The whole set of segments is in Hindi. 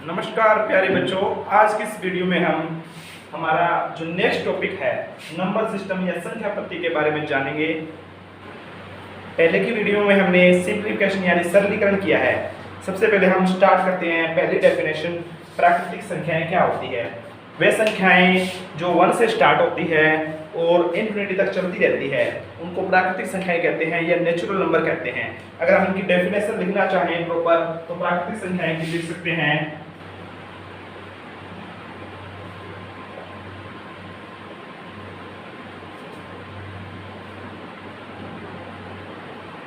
नमस्कार प्यारे बच्चों, आज की इस वीडियो में हम हमारा जो नेक्स्ट टॉपिक है नंबर सिस्टम या संख्या पद्धति के बारे में जानेंगे। पहले की वीडियो में हमने सिंप्लीफिकेशन यानी सरलीकरण किया है। सबसे पहले हम स्टार्ट करते हैं पहली डेफिनेशन, प्राकृतिक संख्याएं क्या होती है। वे संख्याएं जो 1 से स्टार्ट होती है और इन्फिनिटी तक चलती रहती है उनको प्राकृतिक संख्याएं कहते हैं या नेचुरल नंबर कहते हैं। अगर हम इनकी डेफिनेशन लिखना चाहें प्रॉपर तो प्राकृतिक संख्याएं की लिख सकते हैं।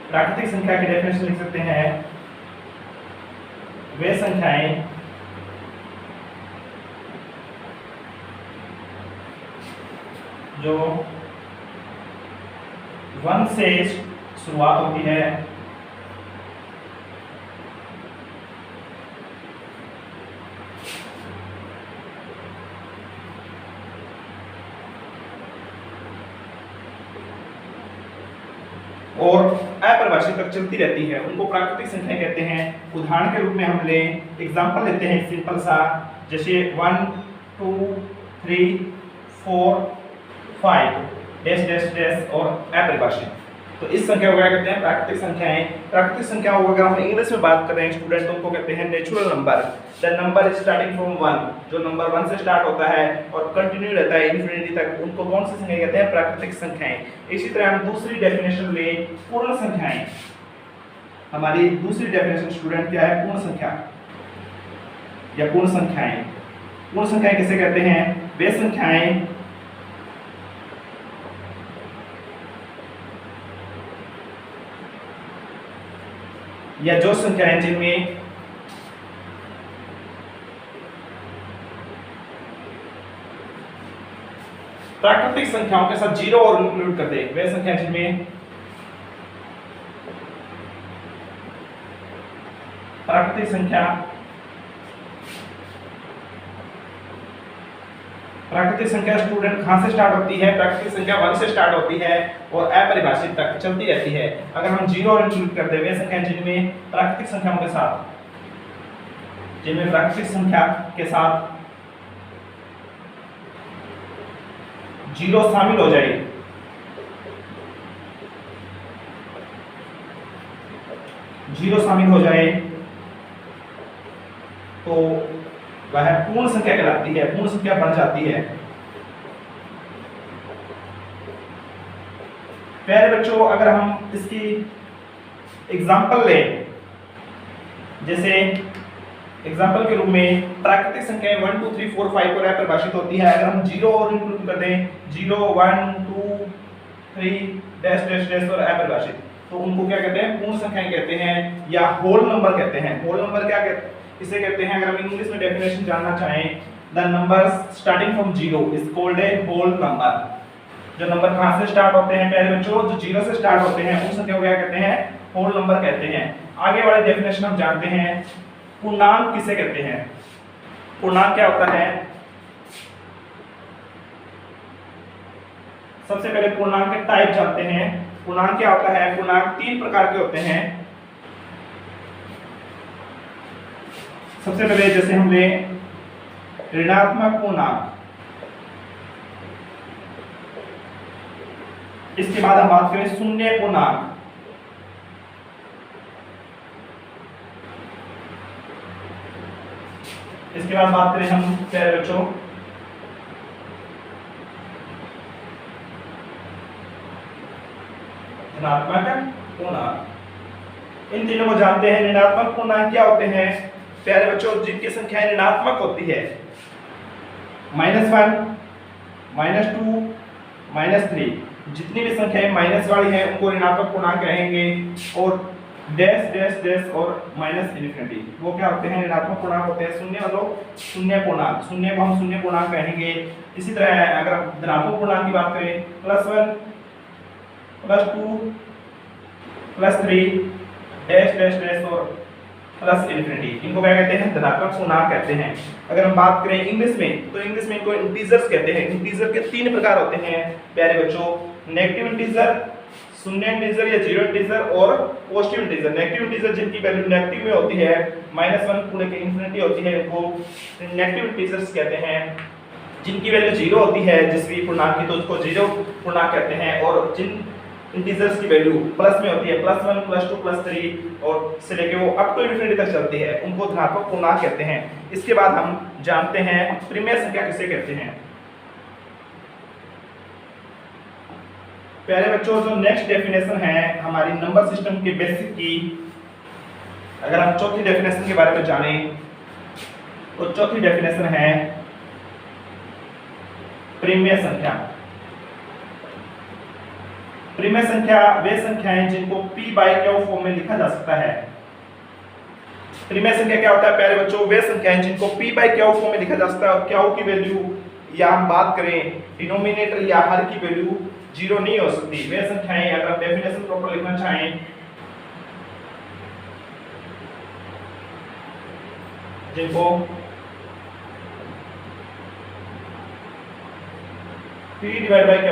प्राकृतिक संख्या की डेफिनेशन लिख सकते हैं, वे संख्याएं जो 1 से शुरुआत होती है और अपरिभाषित तक चलती रहती है उनको प्राकृतिक संख्या कहते हैं। उदाहरण के रूप में हम एग्जांपल लेते हैं सिंपल सा, जैसे 1 2 3 4 5 डैश डैश डैश और अपरिभाषित। तो इस संख्या को क्या कहते हैं? प्राकृतिक संख्याएं। प्राकृतिक संख्याओं को अगर हम इंग्लिश में बात कर रहे हैं स्टूडेंट, तो उनको कहते हैं natural number. The number starting from 1, जो नंबर 1 से स्टार्ट होता है और कंटिन्यू रहता है इन्फिनिटी तक, उनको कौन सी संख्या कहते हैं? प्राकृतिक संख्याएं। इसी तरह हम दूसरी डेफिनेशन लें, पूर्ण संख्याएं। हमारी दूसरी डेफिनेशन स्टूडेंट क्या है? पूर्ण संख्या या पूर्ण संख्याएं। पूर्ण संख्याएं किसे कहते हैं? वे संख्याएं या जो संख्याएं जिनमें प्राकृतिक संख्याओं के साथ जीरो और इंक्लूड कर दे, वे संख्याएं जिनमें प्राकृतिक संख्या स्टूडेंट कहां से स्टार्ट होती है? प्राकृतिक संख्या 1 से स्टार्ट होती है और अपरिभाषित तक चलती रहती है। अगर हम जीरो और इंक्लूड कर दे, वे संख्याएं जिनमें प्राकृतिक संख्याओं के साथ जीरो शामिल हो जाए, तो वह पूर्ण संख्या कहलाती है, पूर्ण संख्या बन जाती है। प्यारे बच्चों, अगर हम इसकी एग्जांपल लें, जैसे एग्जांपल के रूप में प्राकृतिक संख्याएं 1 2 3 4 5 पर परिभाषित होती है। अगर हम जीरो और इंक्लूड कर दें, 0 1 2 3 डैश डैश डैश और अपरिभाषित, तो उनको क्या कहते हैं? पूर्ण संख्याएं कहते हैं या होल नंबर कहते हैं। होल नंबर क्या कहते हैं? इसे कहते हैं, अगर हम इंग्लिश में डेफिनेशन जानना चाहें, the number starting from 0 is called a whole number. जो नंबर कहां से स्टार्ट होते हैं प्यारे बच्चों? जो 0 से स्टार्ट होते हैं उन संख्या को क्या कहते हैं? होल नंबर कहते हैं। आगे वाले डेफिनेशन हम जानते हैं, पूर्णांक किसे कहते हैं? पूर्णांक क्या होता है? सबसे पहले पूर्णांक के टाइप जानते हैं। पूर्णांक क्या होता है? पूर्णांक 3 प्रकार के होते हैं। सबसे पहले जैसे हम लें ऋणात्मक पूर्णांक, इसके बाद हम बात करें शून्य पूर्णांक, इसके बाद बात करें हम प्यारे बच्चों ऋणात्मक पूर्णांक। इन तीनों को जानते हैं। ऋणात्मक पूर्णांक क्या होते हैं प्यारे बच्चों? जिनकी संख्याएं ऋणात्मक होती है, -1 -2 -3, जितनी भी संख्याएं माइनस वाली हैं उनको ऋणात्मक पूर्णांक कहेंगे। और डैश डैश डैश और माइनस इन्फिनिटी, वो क्या होते हैं? ऋणात्मक पूर्णांक होते हैं। शून्य मतलब शून्य पूर्णांक, शून्य को हम शून्य पूर्णांक कहेंगे। इसी तरह अगर हम धनात्मक पूर्णांक की बात करें, +1 +2 +3 डैश डैश डैश और प्लस इन्फिनिटी, इनको क्या कहते हैं? धनात्मक पूर्णांक कहते हैं। अगर हम बात करें इंग्लिश में, तो इंग्लिश में इनको इंटीजर्स कहते हैं। इंटीजर के 3 प्रकार होते हैं प्यारे बच्चों, नेगेटिव इंटीजर, शून्य इंटीजर या जीरो इंटीजर और पॉजिटिव इंटीजर। नेगेटिव इंटीजर जिनकी वैल्यू नेगेटिव में होती है, -1 पूरे के इन्फिनिटी होती है, उनको नेगेटिव इंटीजर्स कहते हैं। जिनकी वैल्यू जीरो होती है जिस भी पूर्णांक की, तो उसको जीरो पूर्णांक कहते हैं। और जिन इंटीजर्स की वैल्यू प्लस में होती है, +1 +2 +3 और से लेके वो अप टू इन्फिनिटी तक चलती है, उनको धनात्मक पूर्णांक कहते हैं। इसके बाद हम जानते हैं परिमेय संख्या किसे कहते हैं। प्यारे बच्चों, जो नेक्स्ट डेफिनेशन है हमारी नंबर सिस्टम के बेसिक की, अगर हम चौथी डेफिनेशन के बारे में जाने तो चौथी डेफिनेशन है परिमेय संख्या। परिमेय संख्या वे संख्याएं जिनको p/q फॉर्म में लिखा जा सकता है। परिमेय संख्या क्या होता है प्यारे बच्चों? वे संख्याएं जिनको p/q फॉर्म में लिखा जा सकता है और q की वैल्यू या हम बात करें डिनोमिनेटर या हर की वैल्यू जीरो नहीं हो सकती। वे संख्याएं, अगर आप डेफिनेशन प्रॉपर लिखना चाहें, जिनको p/q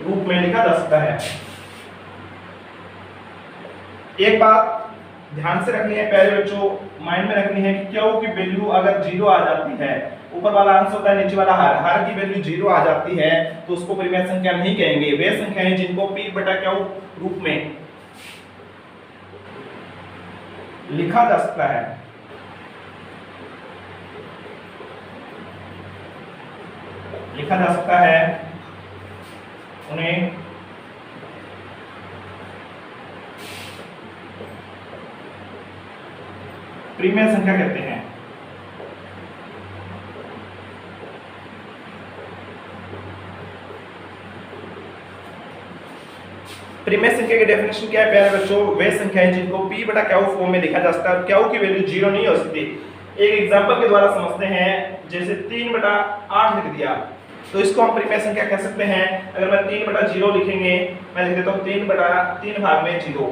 रूप में लिखा जा सकता है। एक बात ध्यान से रखनी है प्यारे बच्चों, माइंड में रखनी है कि q की वैल्यू अगर जीरो आ जाती है, ऊपर वाला अंश होता है नीचे वाला हर की वैल्यू जीरो आ जाती है, तो उसको परिमेय संख्या नहीं कहेंगे। वे संख्याएं जिनको p/q रूप में लिखा जा सकता है, उन्हें परिमेय संख्या कहते हैं। परिमेय संख्या की डेफिनेशन क्या है प्यारे बच्चों? वे संख्याएं जिनको p/q फॉर्म में लिखा जा सकता है, q की वैल्यू जीरो नहीं हो सकती। एक एग्जांपल के द्वारा समझते हैं, जैसे 3/8 लिख दिया, तो इसको हम परिमेय संख्या कह सकते हैं। अगर मैं 3/0 लिखेंगे, मैं लिख देता हूँ 3/3 भाग में 0,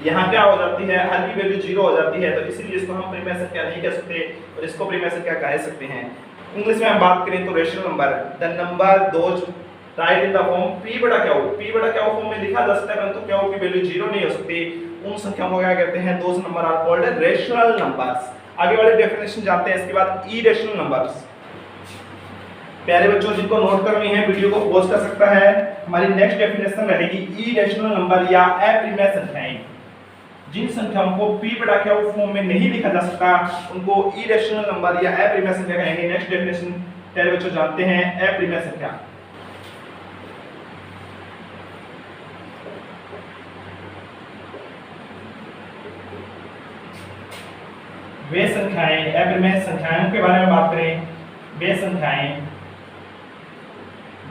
यहाँ क्या हो जाती है, हर की वैल्यू जीरो हो जाती है, तो इसीलिए इसको हम परिमेय संख्या नहीं कह सकते और इसको परिमेय संख्या कह सकते हैं। इंग्लिश में हम बात करें तो rational number, the number those right in the form p/q form में लिखा जा सकता है, परंतु q की वैल्यू जीरो नहीं हो सकती। उन संख्याओं को क्या कहते हैं? Those number are called rational numbers. आगे वाले डेफिनेशन जानते हैं। इसके बाद इरेशनल नंबर्स। प्यारे बच्चों, जिनको नोट करनी है वीडियो को पॉज कर सकता है। हमारी नेक्स्ट डेफिनेशन रहेगी इरेशनल नंबर या अपरिमेय संख्याएं। जिन संख्याओं को p/q फॉर्म में नहीं लिखा जा सकता, उनको इरेशनल नंबर या अपरिमेय संख्या कहेंगे। नेक्स्ट डेफिनेशन प्यारे बच्चों जानते हैं अपरिमेय संख्या। वे संख्याएं, अपरिमेय संख्याओं के बारे में बात करें, वे संख्याएं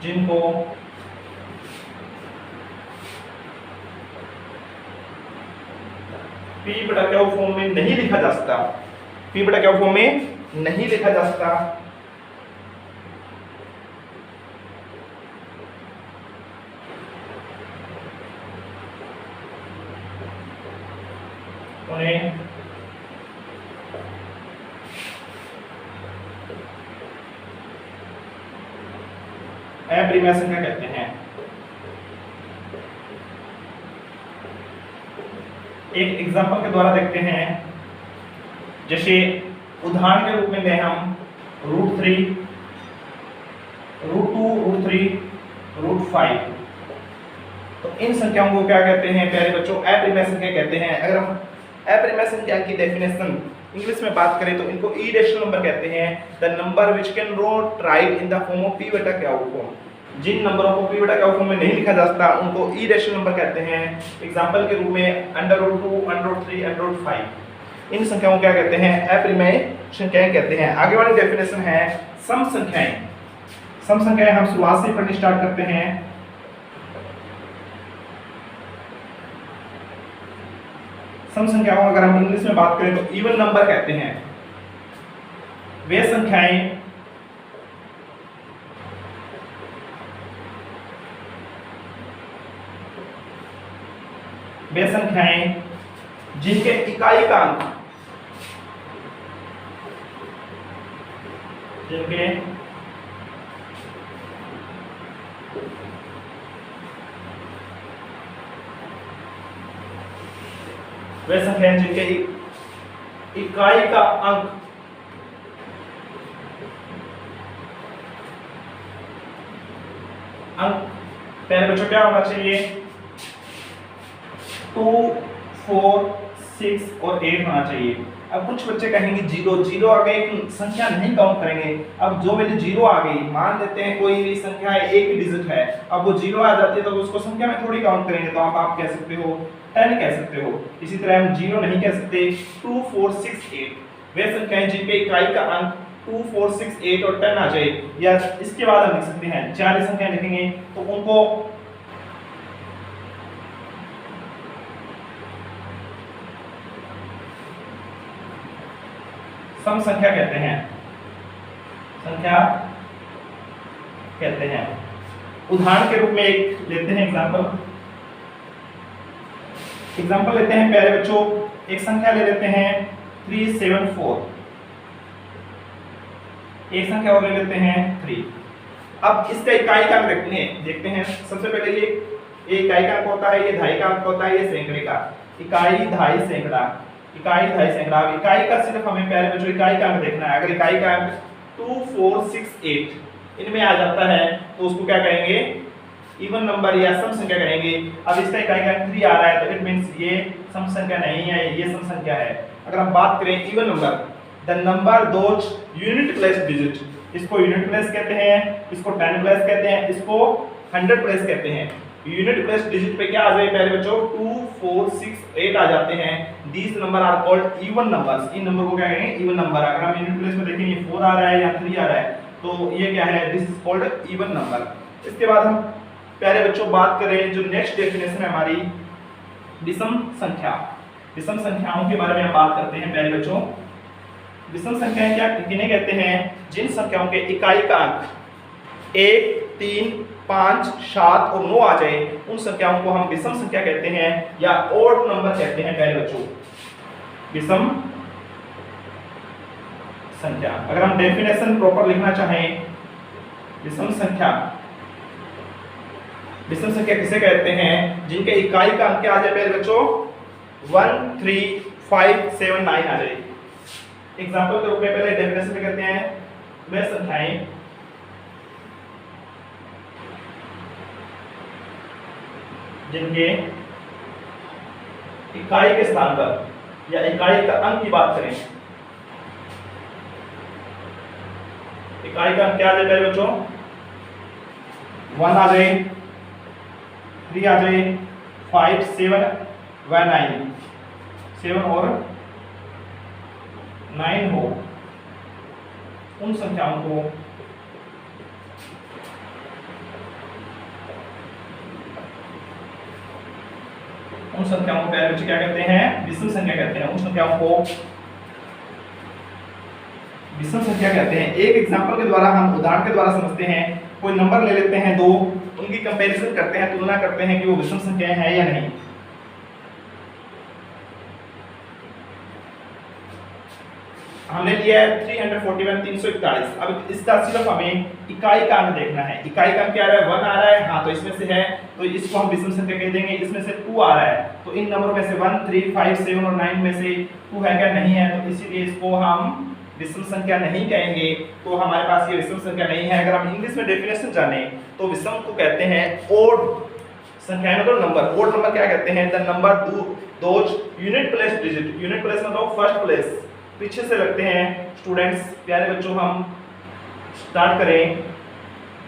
जिनको p/q फॉर्म में नहीं लिखा जा सकता, p/q फॉर्म में नहीं लिखा जा सकता, उन्हें अपरिमेय संख्या कहते हैं। एक एग्जांपल के द्वारा देखते हैं, जैसे उदाहरण के रूप में लें हम √3, √2, √3, √5, तो इन संख्याओं को क्या कहते हैं प्यारे बच्चों? अपरिमेय संख्या कहते हैं। अगर हम अपरिमेय संख्या की डेफिनेशन इंग्लिश में बात करें तो इनको इरेशनल नंबर कहते हैं। The number which can not write in the form of p/q form. जिन नंबरों को p/q फॉर्म में नहीं लिखा जा सकता, उनको इरेशनल नंबर कहते हैं। एग्जांपल के रूप में √2, √3, √5। इन संख्याओं को क्या कहते हैं? अपरिमेय संख्याएं कहते हैं। आगे वाली डेफिनेशन है सम संख्याएं। सम संख्याएं हम शुरुआत से पढ़नी स्टार्ट करते हैं। सम संख्याओं अगर हम इंग्लिश में बात करें तो इवन नंबर कहते हैं। वे संख्याएं जिनके इकाई का अंक वे संख्याएं जिनके इकाई का अंक पहले बच्चों क्या होना चाहिए, 2, 4, 6 और 8 होना चाहिए। अब कुछ बच्चे कहेंगे 0 आ गई, संख्या नहीं काउंट करेंगे। अब जो वैल्यू 0 आ गई, मान लेते हैं कोई भी संख्या है, एक डिजिट है, अब वो 0 आ जाती है तो उसको संख्या में थोड़ी काउंट करेंगे, तो आप कह सकते हो 10 कह सकते हो। इसी तरह हम 0 नहीं कह सकते। 2, 4, 6, 8 वे संख्याएं जिनके इकाई का अंक 2, 4, 6, 8 और 10 आ जाए, या इसके बाद हम लिख सकते हैं 4 संख्याएं लिखेंगे तो उनको सम संख्या कहते हैं, संख्या कहते हैं। उदाहरण के रूप में एक लेते हैं एग्जांपल लेते हैं प्यारे बच्चों। एक संख्या ले लेते हैं 374, एक संख्या और ले लेते हैं 3। अब इसका इकाई का देखते हैं। सबसे पहले ये इकाई का अंक होता है, ये दहाई का अंक होता है, ये सैकड़े का। इकाई, दहाई, सैकड़ा, इकाई, दहाई, सैकड़ा। अब इकाई का सिर्फ हमें प्यारे बच्चों इकाई का अंक देखना है। अगर इकाई का अंक 2, 4, 6, 8 इनमें आ जाता है तो उसको क्या कहेंगे, इवन नंबर या सम संख्या कहेंगे। अब इसका इकाई का अंक 3 आ रहा है तो इट मींस ये सम संख्या नहीं है, ये सम संख्या है। अगर हम बात करें even number, the number those unit place digit, इसको यूनिट प्लेस कहते हैं, इसको 10 प्लेस कहते हैं, इसको 100 प्लेस कहते हैं। यूनिट प्लेस डिजिट पे क्या आ जाए प्यारे बच्चों, 2, 4, 6, 8 आ जाते हैं। These number are called even numbers. इन नंबर को क्या कहेंगे, इवन नंबर। अगर हम यूनिट प्लेस में देखें ये 4 आ रहा है या 3 आ रहा है तो ये क्या है, this is called even number. इसके बाद हम प्यारे बच्चों बात करें जो नेक्स्ट डेफिनेशन है हमारी, विषम संख्या। विषम संख्याओं के बारे में हम बात करते हैं प्यारे बच्चों। विषम संख्याएं क्या किन्हें कहते हैं, जिन संख्याओं के इकाई का अंक 1, 3, 5, 7 और 9 आ जाए, उन संख्याओं को हम विषम संख्या कहते हैं या ऑड नंबर कहते हैं प्यारे बच्चों, विषम संख्या। अगर हम डेफिनेशन प्रॉपर लिखना चाहें, विषम संख्या किसे कहते हैं, जिनके इकाई का अंक क्या आ जाए प्यारे बच्चों, 1, 3, 5, 7, 9 आ जाए। एग्जांपल के रूप में पहले डेफिनेशन में कहते हैं वे संख्याएं जिनके इकाई के स्थान पर या इकाई का अंक की बात करें, इकाई का अंक क्या आ जाए पहले बच्चों, 1 आ जाए, 3 आ जाए, 5, 7 व 9, 7 और 9 हो, उन संख्याओं को पहले बच्चे क्या कहते हैं, विषम संख्या कहते हैं। उन संख्याओं को विषम संख्या कहते हैं। एक एग्जांपल के द्वारा, हम उदाहरण के द्वारा समझते हैं। कोई नंबर ले लेते हैं 2, उनकी कंपैरिजन करते हैं, तुलना करते हैं कि वो विषम संख्याएं हैं या नहीं। हमने लिया है 341, 341। अब इसका सिर्फ हमें इकाई का अंक देखना है। इकाई का अंक क्या आ रहा है, 1 आ रहा है, हाँ तो इसमें से है तो इसको हम विषम संख्या कह देंगे। इसमें से 2 आ रहा है तो इन नंबरों में से 1, 3, 5, 7 और 9 में से 2 है क्या, नहीं है, तो इसीलिए इसको हम विषम संख्या नहीं कहेंगे। तो हमारे पास ये विषम संख्या नहीं है। अगर हम इंग्लिश में डेफिनेशन जाने तो विषम को कहते हैं ओड संख्या, मतलब नंबर। ओड नंबर क्या कहते हैं, the number those unit place digit. Unit place मतलब फर्स्ट प्लेस, पीछे से लगते हैं स्टूडेंट्स। प्यारे बच्चों हम स्टार्ट करें।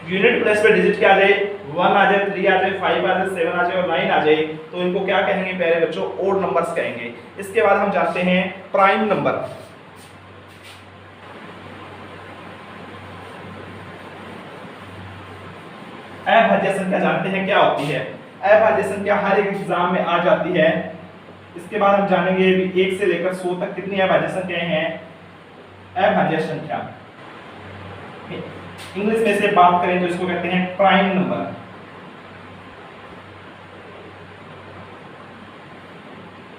यूनिट प्लेस पे डिजिट क्या आ जाए, 1 आ जाए, 3 आ जाए, 5 आ जाए, 7 आ जाए और 9 आ जाए, तो इनको क्या कहेंगे प्यारे बच्चों, ओड नंबर्स कहेंगे। इसके बाद हम जानते हैं प्राइम नंबर। अभाज्य संख्या जानते हैं क्या होती है। अभाज्य संख्या हर एक एग्जाम में आ जाती है। इसके बाद हम जानेंगे 1 से लेकर 100 तक कितनी अभाज्य संख्याएं हैं। अभाज्य संख्या इंग्लिश में से बात करें तो इसको कहते हैं प्राइम नंबर।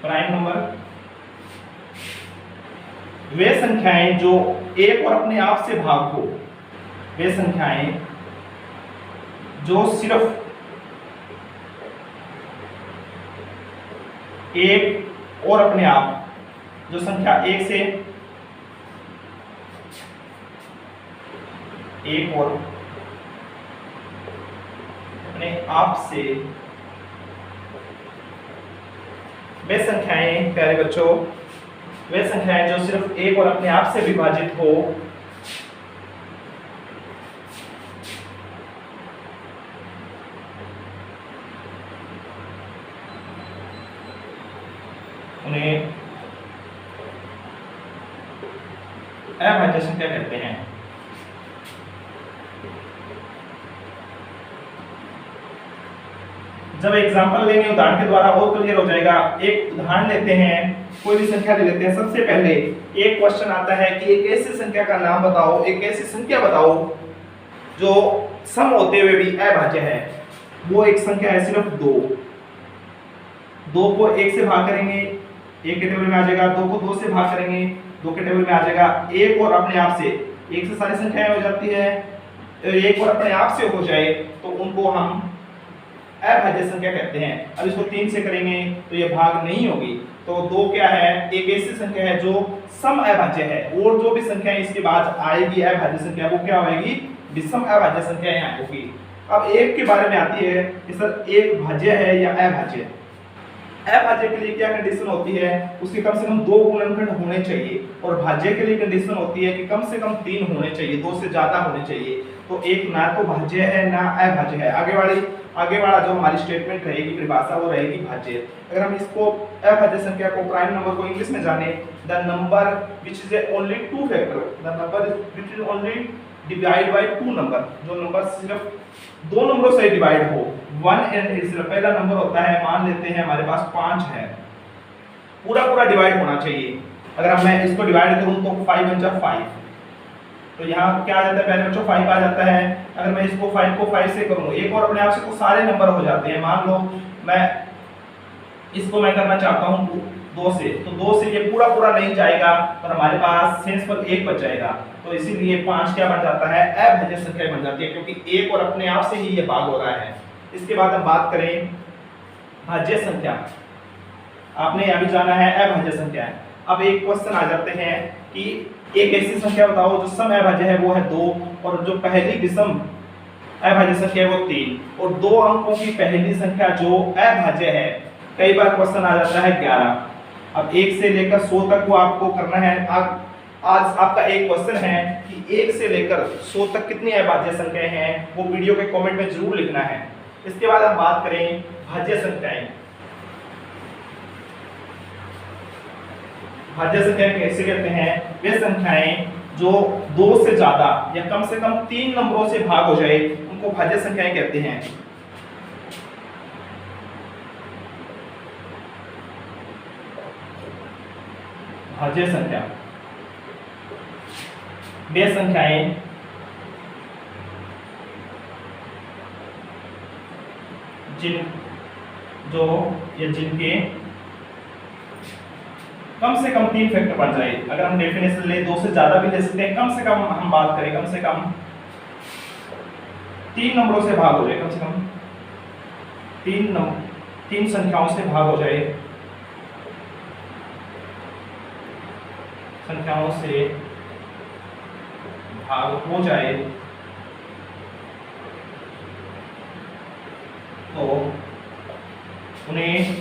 प्राइम नंबर वे संख्याएं जो एक और अपने आप से भाग हो, वे संख्याएं जो सिर्फ एक और अपने आप, जो संख्या एक से एक और अपने आप से वे संख्याएं, प्यारे बच्चों, वे संख्याएं जो सिर्फ एक और अपने आप से विभाजित हो, उन्हें अभाज्य संख्या कहते हैं। जब एग्जांपल लेंगे उदाहरण के द्वारा और क्लियर हो जाएगा। एक उदाहरण लेते हैं, कोई भी संख्या ले लेते हैं। सबसे पहले एक क्वेश्चन आता है कि एक ऐसी संख्या का नाम बताओ, एक ऐसी संख्या बताओ जो सम होते हुए भी अभाज्य है। वो एक संख्या है सिर्फ 2। 2 को 1 से भाग करेंगे, 1 के टेबल में आ जाएगा। 2 को 2 से भाग करेंगे, 2 के टेबल में आ जाएगा। 1 और अपने आप से, 1 से सारी संख्याएं हो जाती है, 1 और अपने आप से हो जाए तो उनको हम अभाज्य संख्या कहते हैं। अब इसको 3 से करेंगे तो ये भाग नहीं होगी। तो 2 क्या है, एक ऐसी संख्या है जो सम अभाज्य है, और जो भी संख्या इसके बाद आएगी अभाज्य संख्या, वो क्या होगी, विषम अभाज्य संख्या यहाँ होगी। अब एक के बारे में आती है कि सर एक भाज्य है या अभाज्य। अभाज्य के लिए क्या कंडीशन होती है, उसके कम से कम 2 गुणनखंड होने चाहिए, और भाज्य के लिए कंडीशन होती है कि कम से कम 3 होने चाहिए, 2 से ज्यादा होने चाहिए। तो एक ना तो भाज्य है ना अभाज्य है। आगे वाला जो हमारी स्टेटमेंट रहेगी, परिभाषा, वो रहेगी भाज्य। अगर हम इसको अभाज्य संख्या को, प्राइम नंबर को इंग्लिश में जाने, the number which is only 2 factor, the number which is only divide by 2 number, जो नंबर सिर्फ 2 नंबरों से डिवाइड हो। 1 एंड इट्स पहला नंबर होता है, मान लेते हैं हमारे पास 5 है, पूरा डिवाइड होना चाहिए। अगर मैं इसको डिवाइड करूं तो 5 बन जाए 5, तो यहाँ क्या आ जाता है पहले बच्चों, 5 आ जाता है। अगर मैं इसको 5 को 5 से करूं, एक और अपने आप से, तो सारे नंबर हो जाते हैं। मान लो मैं इसको मैं करना चाहता हूं 2 से, तो 2 से ये पूरा नहीं जाएगा, और हमारे पास शेष पर 1 बच जाएगा। तो इसीलिए 5 क्या बन जाता है, अभाज्य संख्या बन जाती है, क्योंकि 1 और अपने आप से ही ये भाग हो रहा है। इसके बाद हम बात करें भाज्य संख्या। आपने अभी जाना है अभाज्य संख्या। अब एक क्वेश्चन आ जाते हैं कि एक ऐसी संख्या बताओ जो सम अभाज्य है, वो है 2, और जो पहली विषम अभाज्य संख्या है वो 3, और 2 अंकों की पहली संख्या जो अभाज्य है। कई बार क्वेश्चन आ जाता है 11। अब 1 से लेकर 100 तक वो आपको करना है। आज आपका एक क्वेश्चन है कि 1 से लेकर 100 तक कितनी अभाज्य संख्याएं हैं, वो वीडियो के कमेंट में जरूर लिखना है। इसके बाद हम बात करें भाज्य संख्याएं। भाज्य संख्याएं कैसे कहते हैं, वे संख्याएं जो 2 से ज्यादा या कम से कम 3 नंबरों से भाग हो जाए, उनको भाज्य संख्याएं कहते हैं। भाज्य संख्या वे संख्याएं जिनके कम से कम 3 फैक्टर बन जाए। अगर हम डेफिनेशन ले, 2 से ज्यादा भी ले सकते हैं, कम से कम हम बात करें, कम से कम 3 नंबरों से भाग हो जाए, कम से कम 3 संख्याओं से भाग हो जाए, संख्याओं से भाग हो जाए, तो उन्हें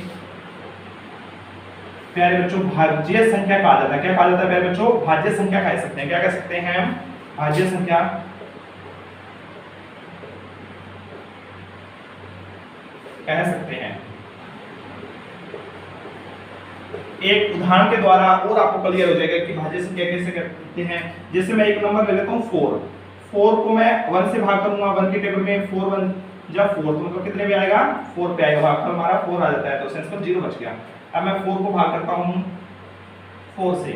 प्यारे बच्चों भाज्य संख्या कहा जाता है। क्या कहा जाता है प्यारे बच्चों, भाज्य संख्या कह सकते हैं। क्या कह सकते हैं हम, भाज्य संख्या कह सकते हैं। एक उदाहरण के द्वारा और आपको क्लियर हो जाएगा कि भाज्य संख्या कैसे कहते हैं। जैसे मैं एक नंबर ले लेता हूँ 4 को मैं 1 से भाग करूंगा, 1 के टेबल में 4 1 जा 4, तो मतलब कितने पे आएगा, 4 पे आएगा। भागफल हमारा 4 आ जाता है, तो सेंस पर 0 बच गया। अब मैं 4 को भाग करता हूँ 4 से,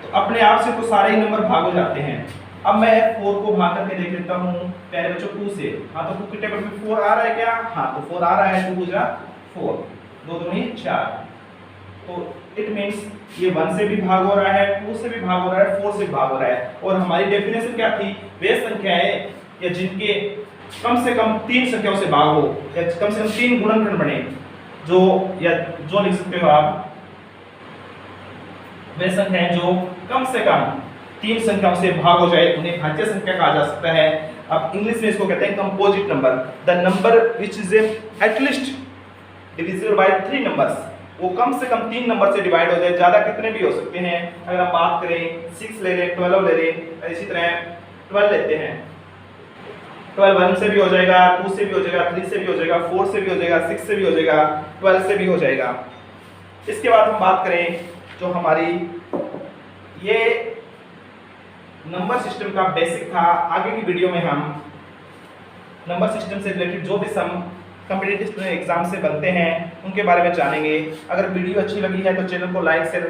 तो अपने आप से तो सारे ही नंबर भाग हो जाते हैं। अब मैं 4 को भाग करके देख लेता हूँ प्यारे बच्चों 2 से। हाँ, तो 2 के टेबल में 4 आ रहा है क्या, हाँ, तो 4 आ रहा है। 2 जा 4, 2 दूनी 4, तो इट मींस ये 1 से भी भाग हो रहा है, 2 से भी भाग हो रहा है, 4 से भी भाग हो रहा है। और हमारी डेफिनेशन क्या थी, वे संख्याएं या जिनके कम से कम 3 संख्याओं से भाग हो, या कम से कम 3 गुणनखंड बने, जो लिख सकते हो आप वे संख्याएं जो कम से कम 3 संख्याओं से भाग हो जाए उन्हें भाज्य संख्या कहा जा सकता है। अब इंग्लिश में इसको कहते हैं composite number. The number which is at least divisible by 3 numbers, वो कम से कम 3 नंबर से डिवाइड हो जाए, ज्यादा कितने भी हो सकते हैं। अगर हम बात करें 6 ले लें, 12 ले लें, इसी तरह 12 लेते हैं, 12 1 से भी हो जाएगा, 2 से भी हो जाएगा, 3 से भी हो जाएगा, 4 से भी हो जाएगा, 6 से भी हो जाएगा, 12 से भी हो जाएगा। इसके बाद हम बात करें जो हमारी ये नंबर सिस्टम का बेसिक था। आगे की वीडियो में हम नंबर सिस्टम से रिलेटेड जो भी सम कॉम्पिटिटिव एग्जाम से बनते हैं उनके बारे में जानेंगे। अगर वीडियो अच्छी लगी है तो चैनल को लाइक शेयर